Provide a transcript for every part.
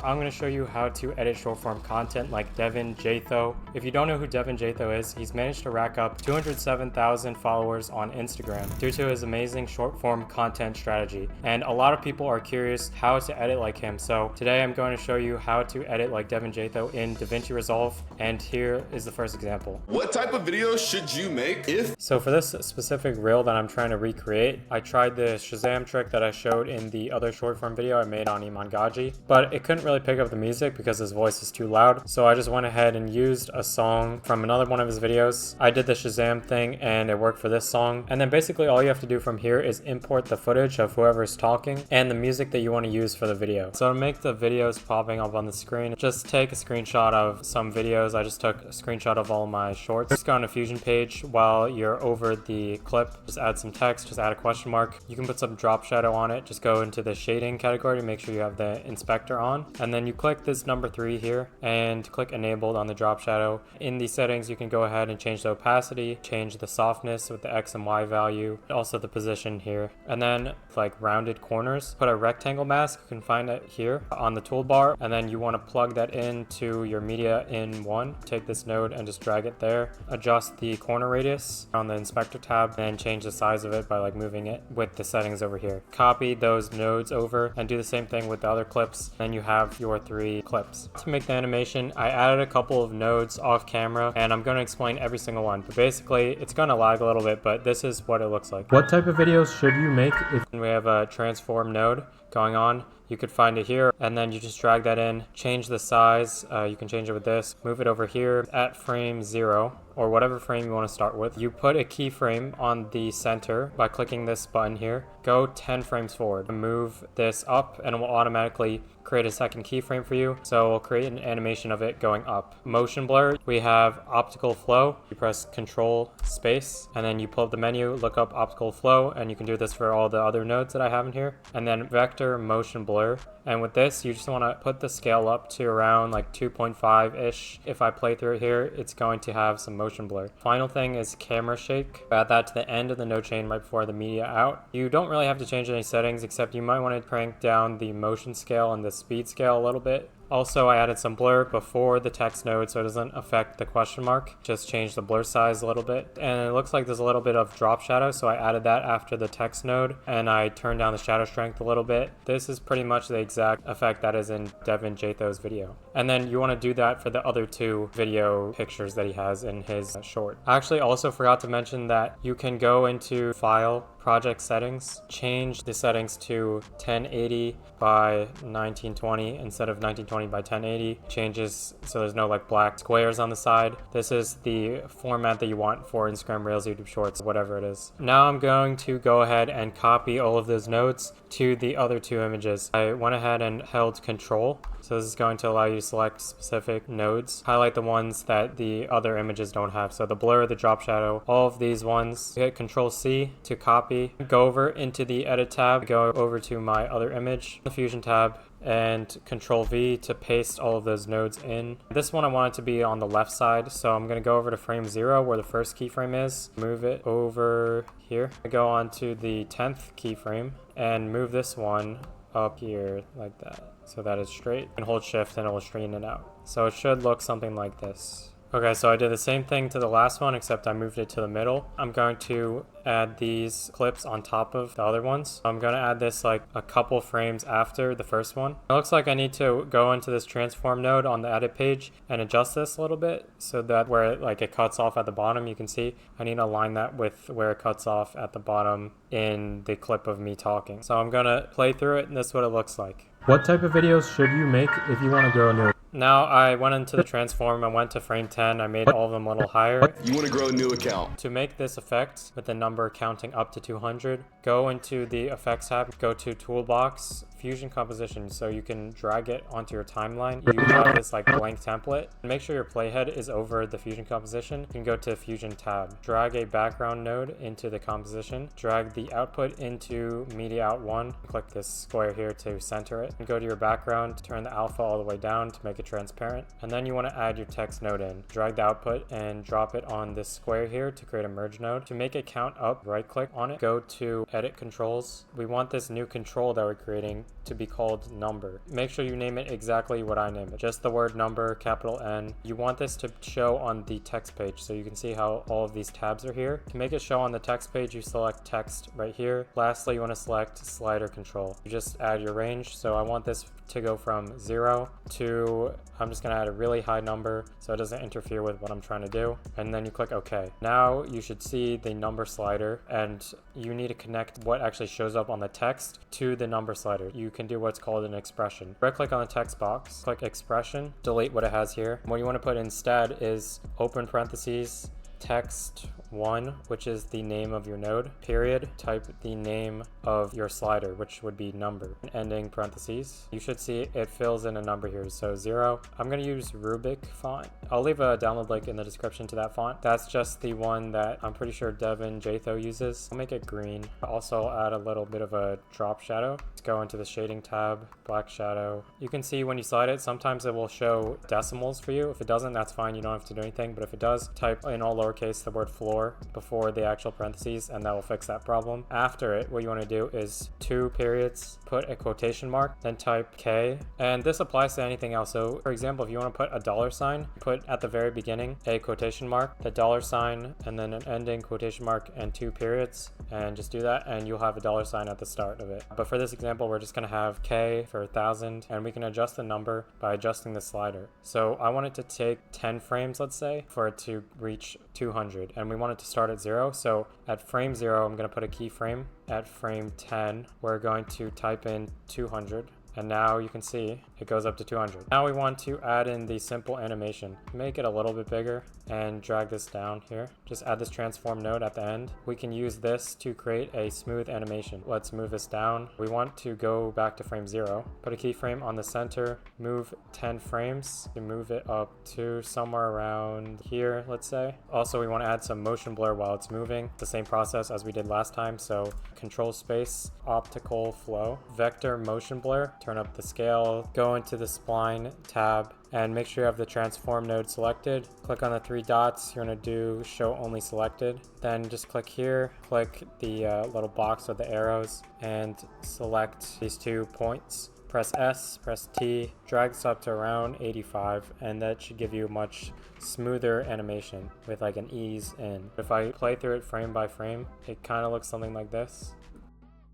I'm going to show you how to edit short form content like Devin Jatho. If you don't know who Devin Jatho is, he's managed to rack up 207,000 followers on Instagram due to his amazing short form content strategy. And a lot of people are curious how to edit like him. So today I'm going to show you how to edit like Devin Jatho in DaVinci Resolve. And here is the first example. What type of videos should you make if... So for this specific reel that I'm trying to recreate, I tried the Shazam trick that I showed in the other short form video I made on Iman Gadzhi, but it couldn't really pick up the music because his voice is too loud. So I just went ahead and used a song from another one of his videos. I did the Shazam thing and it worked for this song. And then basically all you have to do from here is import the footage of whoever's talking and the music that you want to use for the video. So to make the videos popping up on the screen, just take a screenshot of some videos. I just took a screenshot of all my shorts. Just go on a Fusion page while you're over the clip. Just add some text, just add a question mark. You can put some drop shadow on it. Just go into the shading category to make sure you have the inspector on. And then you click this number 3 here and click enabled on the drop shadow. In the settings, you can go ahead and change the opacity, change the softness with the X and Y value, also the position here. And then like rounded corners, put a rectangle mask. You can find it here on the toolbar. And then you want to plug that into your media in 1. Take this node and just drag it there. Adjust the corner radius on the inspector tab and change the size of it by like moving it with the settings over here. Copy those nodes over and do the same thing with the other clips. Then you have your 3 clips. To make the animation, I added a couple of nodes off camera and I'm going to explain every single one. But basically, it's going to lag a little bit, but this is what it looks like. What type of videos should you make if we have a transform node going on? You could find it here and then you just drag that in, change the size. You can change it with this, move it over here at frame 0 or whatever frame you want to start with. You put a keyframe on the center by clicking this button here. Go 10 frames forward. Move this up and it will automatically create a second keyframe for you. So we'll create an animation of it going up. Motion blur, we have optical flow. You press Control space and then you pull up the menu, look up optical flow, and you can do this for all the other nodes that I have in here. And then vector motion blur. And with this, you just want to put the scale up to around like 2.5-ish. If I play through it here, it's going to have some motion blur. Final thing is camera shake. Add that to the end of the node chain right before the media out. You don't really have to change any settings, except you might want to crank down the motion scale and the speed scale a little bit. Also, I added some blur before the text node so it doesn't affect the question mark. Just change the blur size a little bit. And it looks like there's a little bit of drop shadow, so I added that after the text node. And I turned down the shadow strength a little bit. This is pretty much the exact effect that is in Devin Jatho's video. And then you want to do that for the other 2 video pictures that he has in his short. I actually also forgot to mention that you can go into File, Project Settings, change the settings to 1080 by 1920 instead of 1920 by 1080. Changes so there's no like black squares on the side. This is the format that you want for Instagram Reels, YouTube Shorts, whatever it is. Now I'm going to go ahead and copy all of those nodes to the other 2 images. I went ahead and held Control. So this is going to allow you to select specific nodes, highlight the ones that the other images don't have. So the blur, the drop shadow, all of these ones. Hit Control C to copy. Go over into the Edit tab, go over to my other image, the Fusion tab, and Control V to paste all of those nodes in. This one I want it to be on the left side, so I'm going to go over to frame 0 where the first keyframe is, move it over here. I go on to the 10th keyframe and move this one up here like that, so that it's straight, and hold shift and it will straighten it out. So it should look something like this. Okay, so I did the same thing to the last one, except I moved it to the middle. I'm going to add these clips on top of the other ones. I'm going to add this like a couple frames after the first one. It looks like I need to go into this transform node on the edit page and adjust this a little bit so that where it cuts off at the bottom, you can see I need to align that with where it cuts off at the bottom in the clip of me talking. So I'm going to play through it and this is what it looks like. What type of videos should you make if you want to grow new? Now I went into the transform, I went to frame 10, I made all of them a little higher. You want to grow a new account. To make this effect with the number counting up to 200, go into the effects tab, go to toolbox, Fusion composition, so you can drag it onto your timeline. You have this like blank template. Make sure your playhead is over the Fusion composition. You can go to Fusion tab, drag a background node into the composition, drag the output into media out 1, click this square here to center it, and go to your background, turn the alpha all the way down to make it transparent. And then you want to add your text node in. Drag the output and drop it on this square here to create a merge node. To make it count up, right click on it, go to edit controls. We want this new control that we're creating to be called number. Make sure you name it exactly what I name it. Just the word number, capital N. You want this to show on the text page so you can see how all of these tabs are here. To make it show on the text page, you select text right here. Lastly, you want to select slider control. You just add your range. So I want this to go from 0 to, I'm just going to add a really high number so it doesn't interfere with what I'm trying to do. And then you click OK. Now you should see the number slider, and you need to connect what actually shows up on the text to the number slider. You can do what's called an expression. Right click on the text box, click expression, delete what it has here. What you want to put instead is open parentheses, text 1, which is the name of your node, period, type the name of your slider, which would be number, ending parentheses. You should see it fills in a number here, so 0. I'm going to use Rubik font. I'll leave a download link in the description to that font. That's just the one that I'm pretty sure Devin Jatho uses. I'll make it green. Also add a little bit of a drop shadow. Let's go into the shading tab, black shadow. You can see when you slide it, sometimes it will show decimals for you. If it doesn't, that's fine. You don't have to do anything. But if it does, type in all lowercase the word floor before the actual parentheses, and that will fix that problem. After it, what you want to do is 2 periods, put a quotation mark, then type K, and this applies to anything else. So for example, if you want to put a $sign, put at the very beginning a quotation mark, the $sign, and then an ending quotation mark and 2 periods, and just do that, and you'll have a $sign at the start of it. But for this example, we're just going to have K for 1,000, and we can adjust the number by adjusting the slider. So I want it to take 10 frames, let's say, for it to reach 200, and we want it to start at 0. So at frame 0, I'm going to put a keyframe. At frame 10, we're going to type in 200. And now you can see it goes up to 200. Now we want to add in the simple animation. Make it a little bit bigger and drag this down here. Just add this transform node at the end. We can use this to create a smooth animation. Let's move this down. We want to go back to frame 0. Put a keyframe on the center, move 10 frames to move it up to somewhere around here, let's say. Also, we want to add some motion blur while it's moving. The same process as we did last time. So control space, optical flow, vector motion blur. Turn up the scale, go into the spline tab, and make sure you have the transform node selected. Click on the 3 dots. You're going to do show only selected. Then just click here, click the little box with the arrows, and select these 2 points. Press S, press T, drag this up to around 85, and that should give you a much smoother animation with like an ease in. If I play through it frame by frame, it kind of looks something like this.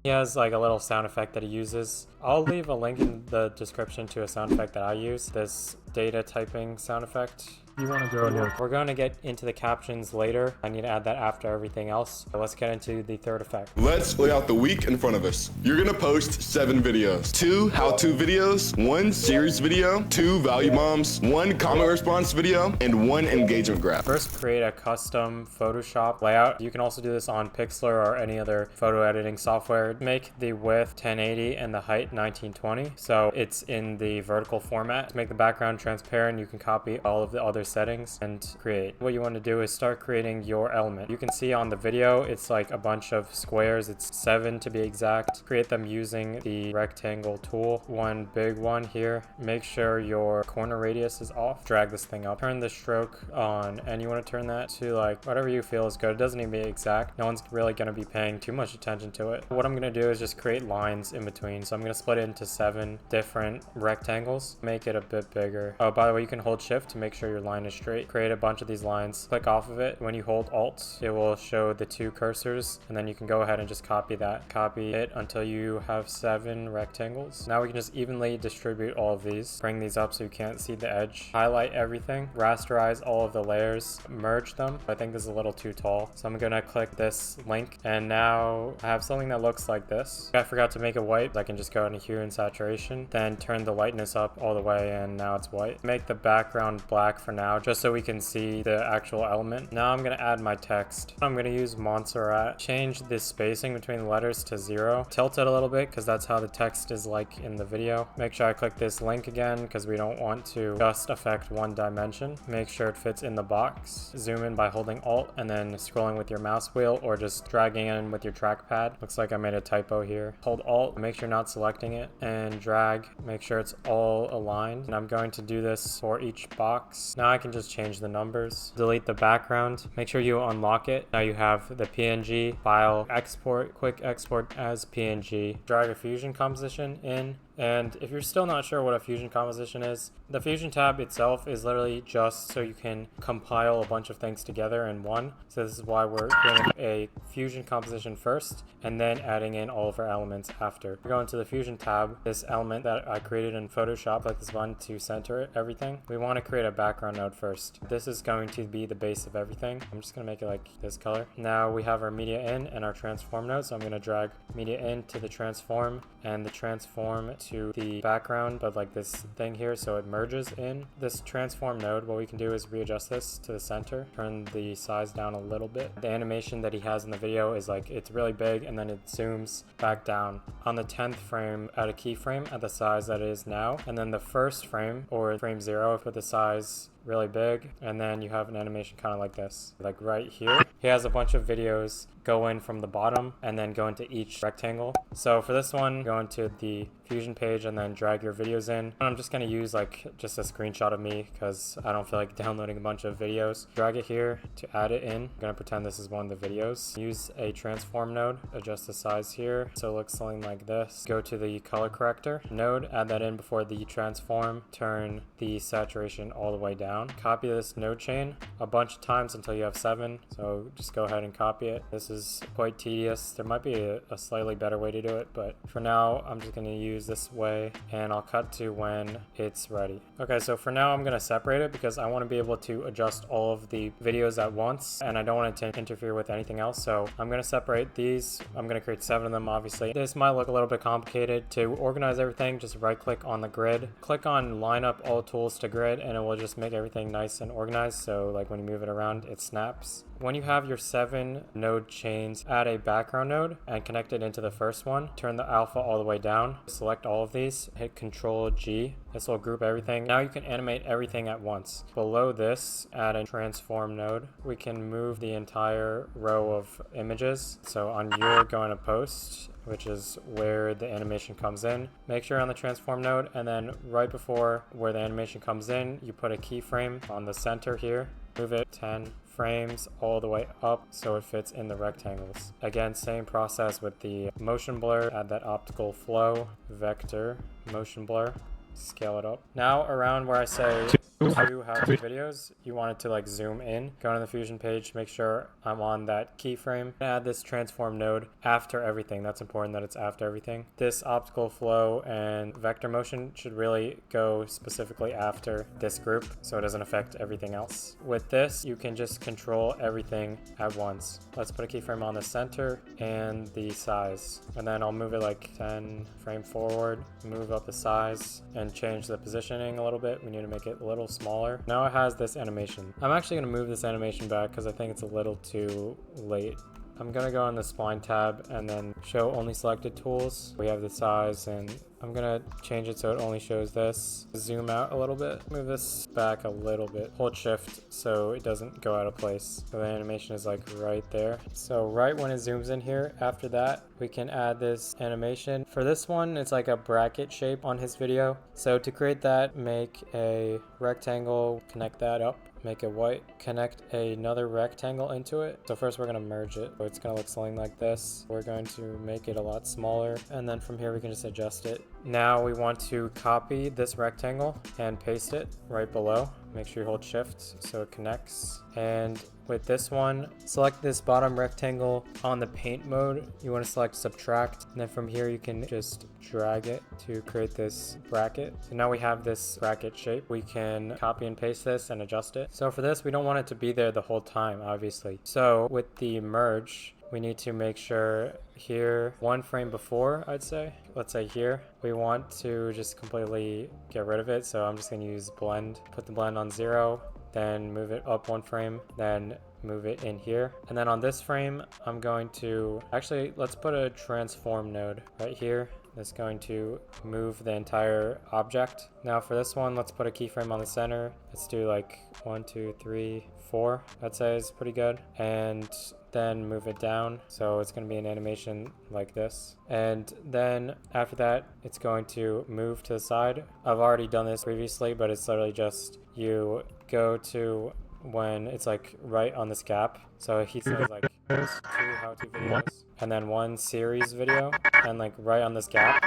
He has like a little sound effect that he uses. I'll leave a link in the description to a sound effect that I use, this data typing sound effect. You want to go new. We're going to get into the captions later. I need to add that after everything else. So let's get into the third effect. Let's lay out the week in front of us. You're gonna post 7 videos. 2 how-to videos, 1 series video, 2 value bombs, 1 comment response video, and 1 engagement graph. First, create a custom Photoshop layout. You can also do this on Pixlr or any other photo editing software. Make the width 1080 and the height 1920. So it's in the vertical format. To make the background transparent, you can copy all of the other settings and create. What you want to do is start creating your element. You can see on the video it's like a bunch of squares. It's 7 to be exact. Create them using the rectangle tool. One big one here. Make sure your corner radius is off. Drag this thing up. Turn the stroke on, and you want to turn that to like whatever you feel is good. It doesn't need to be exact. No one's really going to be paying too much attention to it. What I'm going to do is just create lines in between. So I'm going to split it into 7 different rectangles. Make it a bit bigger. Oh, by the way, you can hold shift to make sure your line is straight. Create a bunch of these lines. Click off of it. When you hold alt, it will show the 2 cursors, and then you can go ahead and just copy that. Copy it until you have 7 rectangles. Now we can just evenly distribute all of these. Bring these up so you can't see the edge. Highlight everything. Rasterize all of the layers. Merge them. I think this is a little too tall, so I'm gonna click this link, and now I have something that looks like this. I forgot to make it white. I can just go into hue and saturation, then turn the lightness up all the way, and now it's white. Make the background black for now, just so we can see the actual element. Now I'm gonna add my text. I'm gonna use Montserrat. Change the spacing between the letters to 0. Tilt it a little bit because that's how the text is like in the video. Make sure I click this link again because we don't want to just affect one dimension. Make sure it fits in the box. Zoom in by holding alt and then scrolling with your mouse wheel, or just dragging in with your trackpad. Looks like I made a typo here. Hold alt, make sure you're not selected selecting it, and drag, make sure it's all aligned. And I'm going to do this for each box. Now I can just change the numbers. Delete the background. Make sure you unlock it. Now you have the PNG file export, quick export as PNG. Drag a fusion composition in. And if you're still not sure what a fusion composition is, the fusion tab itself is literally just so you can compile a bunch of things together in one. So this is why we're creating a fusion composition first and then adding in all of our elements after. We go into the fusion tab, this element that I created in Photoshop, like this one to center everything. We want to create a background node first. This is going to be the base of everything. I'm just going to make it like this color. Now we have our media in and our transform node. So I'm going to drag media in to the transform and the transform to the background, but like this thing here, so it merges in. This transform node, what we can do is readjust this to the center, turn the size down a little bit. The animation that he has in the video is like, it's really big and then it zooms back down. On the 10th frame, add a keyframe at the size that it is now, and then the first frame, or frame 0, put the size really big, and then you have an animation kind of like this. Like right here, he has a bunch of videos go in from the bottom and then go into each rectangle. So for this one, go into the Fusion page and then drag your videos in. And I'm just going to use like just a screenshot of me because I don't feel like downloading a bunch of videos. Drag it here to add it in. I'm going to pretend this is one of the videos. Use a transform node, adjust the size here so it looks something like this. Go to the color corrector node, add that in before the transform, turn the saturation all the way down. Copy this node chain a bunch of times until you have 7. So just go ahead and copy it. This is quite tedious. There might be a slightly better way to do it, but for now I'm just going to use this way and I'll cut to when it's ready. Okay, so for now I'm going to separate it because I want to be able to adjust all of the videos at once and I don't want it to interfere with anything else. So I'm going to separate these. I'm going to create 7 of them, obviously. This might look a little bit complicated. To organize everything, just right click on the grid, click on line up all tools to grid, and it will just make everything nice and organized. So like when you move it around, it snaps. When you have your 7 node chains, add a background node and connect it into the first one. Turn the alpha all the way down. Select all of these. Hit Control G. This will group everything. Now you can animate everything at once. Below this, add a transform node. We can move the entire row of images. So on your going to post, which is where the animation comes in, make sure on the transform node, and then right before where the animation comes in, you put a keyframe on the center here. Move it 10 frames all the way up so it fits in the rectangles. Again, same process with the motion blur. Add that optical flow, vector, motion blur, scale it up. Now around where I say two how-to videos, you want it to like zoom in. Go to the Fusion page, make sure I'm on that keyframe. Add this transform node after everything. That's important that it's after everything. This optical flow and vector motion should really go specifically after this group so it doesn't affect everything else. With this, you can just control everything at once. Let's put a keyframe on the center and the size. And then I'll move it like 10 frame forward, move up the size, and change the positioning a little bit. We need to make it a little smaller. Now it has this animation. I'm actually going to move this animation back because I think it's a little too late. I'm going to go on the spline tab and then show only selected tools. We have the size and I'm going to change it so it only shows this. Zoom out a little bit. Move this back a little bit. Hold shift so it doesn't go out of place. So the animation is like right there. So right when it zooms in here, after that, we can add this animation. For this one, it's like a bracket shape on his video. So to create that, make a rectangle, connect that up. Make it white, connect another rectangle into it. So first we're going to merge it. So it's going to look something like this. We're going to make it a lot smaller. And then from here we can just adjust it. Now we want to copy this rectangle and paste it right below. Make sure you hold shift so it connects. And with this one, select this bottom rectangle on the paint mode. You want to select subtract. And then from here you can just drag it to create this bracket. So now we have this bracket shape. We can copy and paste this and adjust it. So for this, we don't want it to be there the whole time, obviously. So with the merge, we need to make sure here, 1 frame before, I'd say, let's say here, we want to just completely get rid of it. So I'm just going to use blend, put the blend on 0, then move it up 1 frame, then move it in here. And then on this frame, I'm going to, actually, let's put a transform node right here. That's going to move the entire object. Now for this one, let's put a keyframe on the center. Let's do like 1, 2, 3, 4. I'd say is pretty good. And then move it down. So it's going to be an animation like this. And then after that, it's going to move to the side. I've already done this previously, but it's literally just you go to when it's like right on this gap. So he says like 2 how-to videos and then 1 series video, and like right on this gap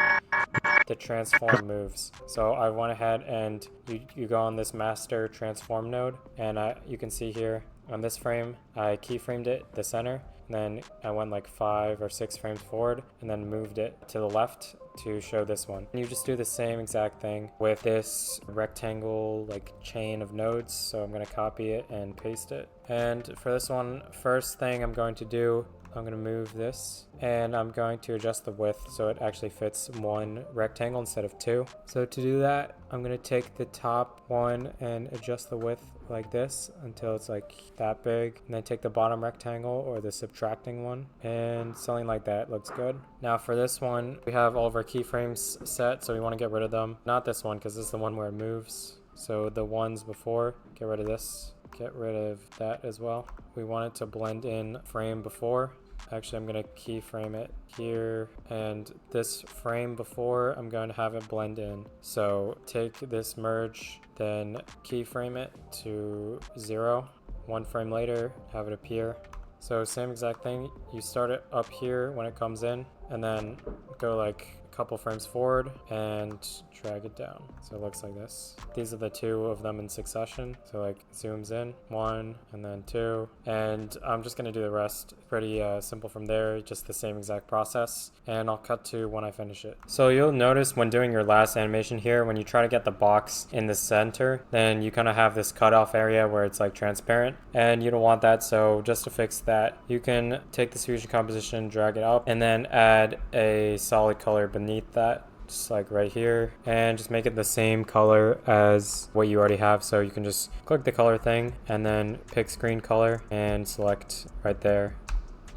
the transform moves. So I went ahead and you go on this master transform node, and you can see here on this frame I keyframed it the center, and then I went like 5 or 6 frames forward and then moved it to the left to show this one. And you just do the same exact thing with this rectangle like chain of nodes. So I'm going to copy it and paste it. And for this one, first thing I'm going to do, I'm going to move this and I'm going to adjust the width so it actually fits 1 rectangle instead of 2. So to do that, I'm going to take the top one and adjust the width like this until it's like that big, and then take the bottom rectangle or the subtracting one, and something like that looks good. Now for this one, we have all of our keyframes set, so we want to get rid of them. Not this one, because this is the one where it moves. So the ones before, get rid of this. Get rid of that as well. We want it to blend in frame before. Actually, I'm going to keyframe it here, and this frame before, I'm going to have it blend in. So take this merge, then keyframe it to 0. 1 frame later, have it appear. So same exact thing. You start it up here when it comes in, and then go like couple frames forward and drag it down, so it looks like this. These are the 2 of them in succession, so like zooms in 1 and then 2, and I'm just gonna do the rest. Pretty simple from there, just the same exact process, and I'll cut to when I finish it. So you'll notice when doing your last animation here, when you try to get the box in the center, then you kind of have this cutoff area where it's like transparent, and you don't want that. So just to fix that, you can take this fusion composition, drag it up, and then add a solid color beneath that, just like right here, and just make it the same color as what you already have. So you can just click the color thing and then pick screen color and select right there,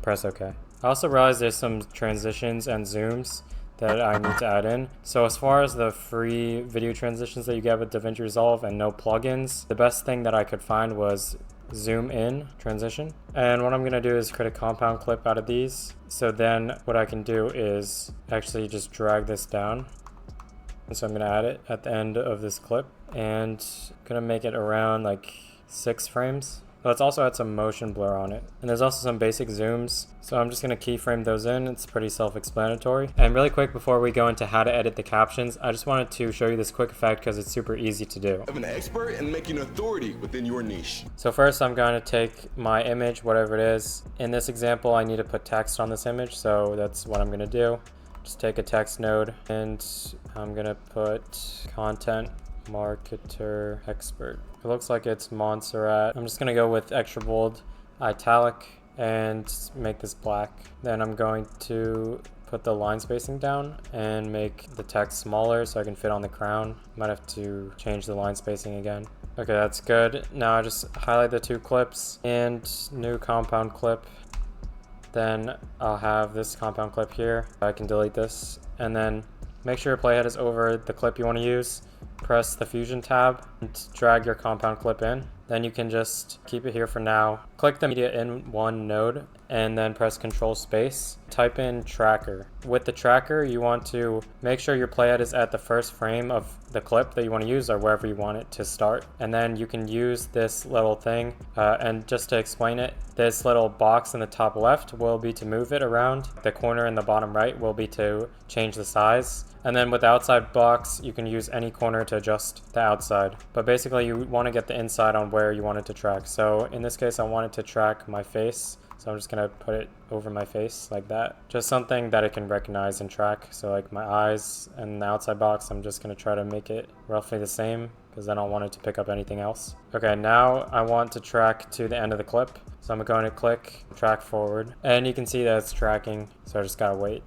press OK. I also realized there's some transitions and zooms that I need to add in. So as far as the free video transitions that you get with DaVinci Resolve and no plugins, the best thing that I could find was zoom in transition. And what I'm going to do is create a compound clip out of these. So then what I can do is actually just drag this down. And so I'm going to add it at the end of this clip, and I'm going to make it around like 6 frames. Let's also add some motion blur on it. And there's also some basic zooms, so I'm just going to keyframe those in. It's pretty self-explanatory. And really quick, before we go into how to edit the captions, I just wanted to show you this quick effect because it's super easy to do. Of an expert and making authority within your niche. So first I'm going to take my image, whatever it is. In this example, I need to put text on this image, so that's what I'm going to do. Just take a text node, and I'm going to put content marketer expert. It looks like it's Montserrat. I'm just going to go with extra bold, italic, and make this black. Then I'm going to put the line spacing down and make the text smaller so I can fit on the crown. Might have to change the line spacing again. Okay, that's good. Now I just highlight the 2 clips and new compound clip. Then I'll have this compound clip here. I can delete this, and then make sure your playhead is over the clip you want to use. Press the Fusion tab and drag your compound clip in. Then you can just keep it here for now. Click the media in 1 node and then press Control Space. Type in tracker. With the tracker, you want to make sure your playhead is at the first frame of the clip that you want to use, or wherever you want it to start. And then you can use this little thing, and just to explain it, this little box in the top left will be to move it around. The corner in the bottom right will be to change the size. And then with the outside box, you can use any corner to adjust the outside. But basically you want to get the inside on where you want it to track. So in this case, I want it to track my face. So I'm just going to put it over my face like that. Just something that it can recognize and track. So like my eyes and the outside box, I'm just going to try to make it roughly the same, because I don't want it to pick up anything else. Okay, now I want to track to the end of the clip. So I'm going to click track forward, and you can see that it's tracking. So I just got to wait.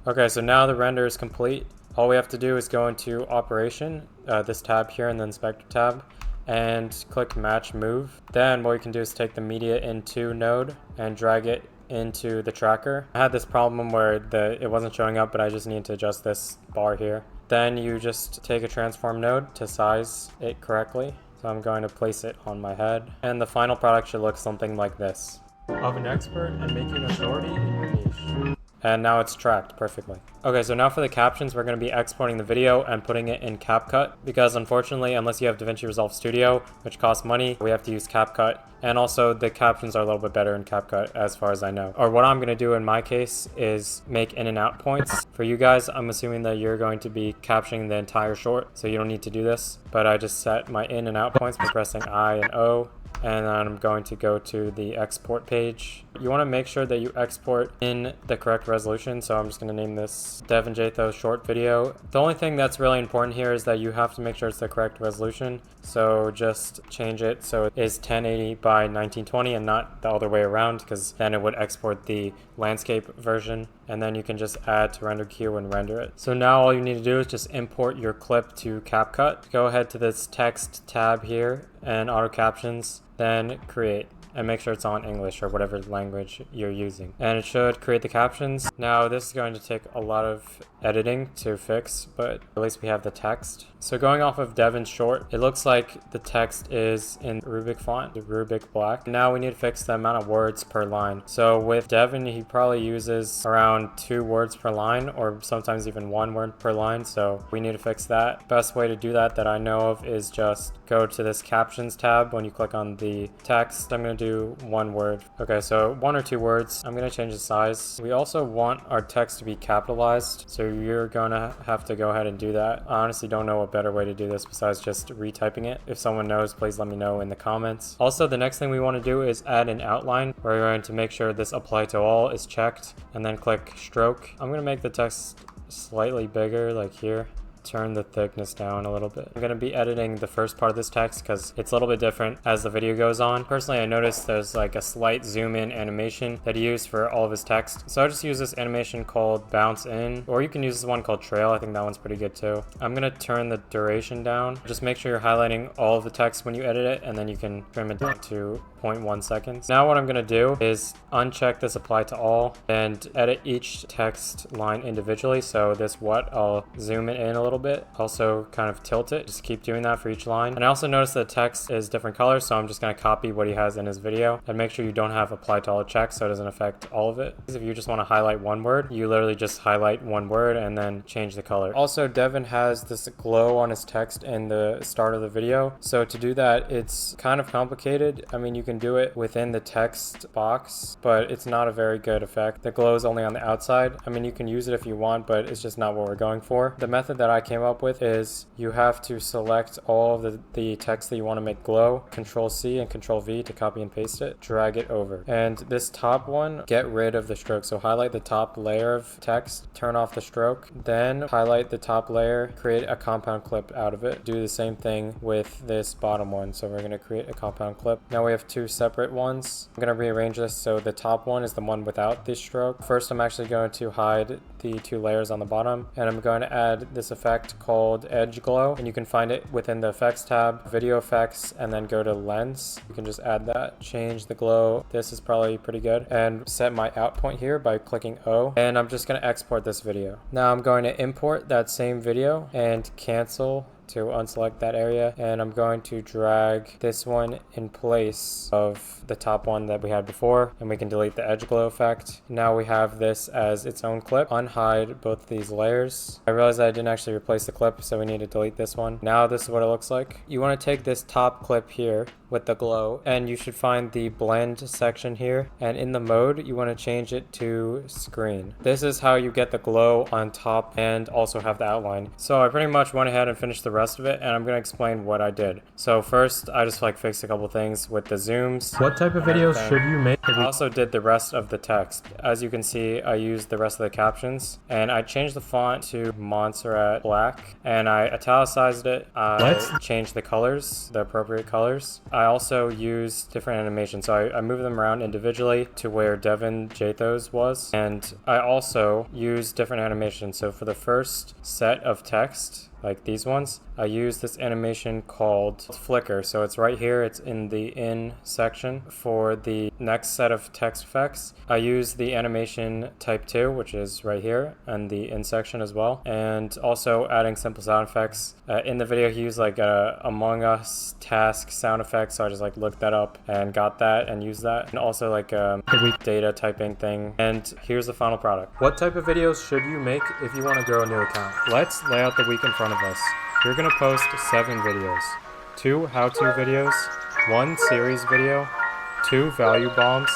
Okay, so now the render is complete. All we have to do is go into operation, this tab here in the inspector tab, and click match move. Then what we can do is take the media into node and drag it into the tracker. I had this problem where it wasn't showing up, but I just need to adjust this bar here. Then you just take a transform node to size it correctly. So I'm going to place it on my head, and the final product should look something like this. of an expert and make you an authority in your niche. And now it's tracked perfectly. Okay, so now for the captions, we're going to be exporting the video and putting it in CapCut because unfortunately, unless you have DaVinci Resolve Studio, which costs money, we have to use CapCut. And also the captions are a little bit better in CapCut as far as I know. Or what I'm going to do in my case is make in and out points. For you guys, I'm assuming that you're going to be captioning the entire short, so you don't need to do this. But I just set my in and out points by pressing I and O. And then I'm going to go to the export page. You want to make sure that you export in the correct resolution. So I'm just going to name this Devin Jatho short video. The only thing that's really important here is that you have to make sure it's the correct resolution. So just change it so it is 1080 by 1920 and not the other way around, because then it would export the landscape version. And then you can just add to render queue and render it. So now all you need to do is just import your clip to CapCut. Go ahead to this text tab here and auto captions, then create. And make sure it's on English or whatever language you're using. And it should create the captions. Now this is going to take a lot of editing to fix, but at least we have the text. So going off of Devin's short, it looks like the text is in Rubik font, the Rubik black. Now we need to fix the amount of words per line. So with Devin, he probably uses around 2 words per line or sometimes even 1 word per line. So we need to fix that. Best way to do that I know of is just go to this captions tab. When you click on the text, I'm going to do 1 word. Okay, so 1 or 2 words. I'm going to change the size. We also want our text to be capitalized. So you're going to have to go ahead and do that. I honestly don't know a better way to do this besides just retyping it. If someone knows, please let me know in the comments. Also, the next thing we want to do is add an outline. We're going to make sure this apply to all is checked and then click stroke. I'm going to make the text slightly bigger, like here. Turn the thickness down a little bit. I'm going to be editing the first part of this text because it's a little bit different as the video goes on. Personally, I noticed there's like a slight zoom in animation that he used for all of his text. So I just use this animation called bounce in, or you can use this one called trail. I think that one's pretty good too. I'm going to turn the duration down. Just make sure you're highlighting all of the text when you edit it, and then you can trim it down to 0.1 seconds. Now what I'm going to do is uncheck this apply to all and edit each text line individually. So this what, I'll zoom it in a little bit, also kind of tilt it, just keep doing that for each line. And I also noticed that text is different colors, so I'm just going to copy what he has in his video and make sure you don't have apply to all checked so it doesn't affect all of it. If you just want to highlight 1 word, you literally just highlight 1 word and then change the color. Also, Devin has this glow on his text in the start of the video, so to do that it's kind of complicated. I mean, you can do it within the text box, but it's not a very good effect. The glow is only on the outside. I mean, you can use it if you want, but it's just not what we're going for. The method that I came up with is you have to select all of the text that you want to make glow, Control C and Control V to copy and paste it, drag it over. And this top one, get rid of the stroke. So highlight the top layer of text, turn off the stroke, then highlight the top layer, create a compound clip out of it. Do the same thing with this bottom one. So we're going to create a compound clip. Now we have 2 separate ones. I'm going to rearrange this so the top one is the one without this stroke. First, I'm actually going to hide the 2 layers on the bottom, and I'm going to add this effect called edge glow, and you can find it within the effects tab, video effects, and then go to lens. You can just add that, change the glow. This is probably pretty good, and set my out point here by clicking O, and I'm just going to export this video. Now I'm going to import that same video and cancel to unselect that area, and I'm going to drag this one in place of the top one that we had before, and we can delete the edge glow effect. Now we have this as its own clip. Unhide both of these layers. I realized that I didn't actually replace the clip, so we need to delete this one. Now this is what it looks like. You want to take this top clip here with the glow, and you should find the blend section here, and in the mode you want to change it to screen. This is how you get the glow on top and also have the outline. So I pretty much went ahead and finished the rest of it, and I'm going to explain what I did. So first, I just like fixed a couple things with the zooms. What type of videos should you make? I also did the rest of the text. As you can see, I used the rest of the captions, and I changed the font to Montserrat Black, and I italicized it. I changed the colors, the appropriate colors. I also used different animations, so I moved them around individually to where Devin Jatho's was, and I also used different animations. So for the first set of text, like these ones, I use this animation called flicker. So it's right here, it's in the in section. For the next set of text effects, I use the animation type 2, which is right here, and the in section as well, and also adding simple sound effects. In the video he used like a Among Us task sound effect, so I just like looked that up and got that and used that, and also like a weak data typing thing. And here's the final product. What type of videos should you make if you want to grow a new account? Let's lay out the week in front of us. You're gonna post 7 videos, 2 how-to videos, 1 series video, 2 value bombs,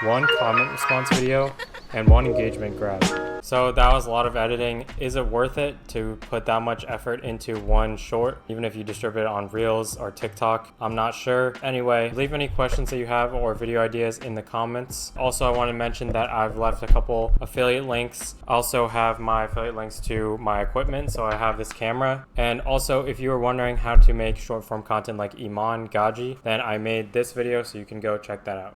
1 comment response video, and 1 engagement grab. So that was a lot of editing. Is it worth it to put that much effort into one short, even if you distribute it on Reels or TikTok? I'm not sure. Anyway, leave any questions that you have or video ideas in the comments. Also, I want to mention that I've left a couple affiliate links. I also have my affiliate links to my equipment, so I have this camera. And also, if you were wondering how to make short form content like Iman Gadzhi, then I made this video, so you can go check that out.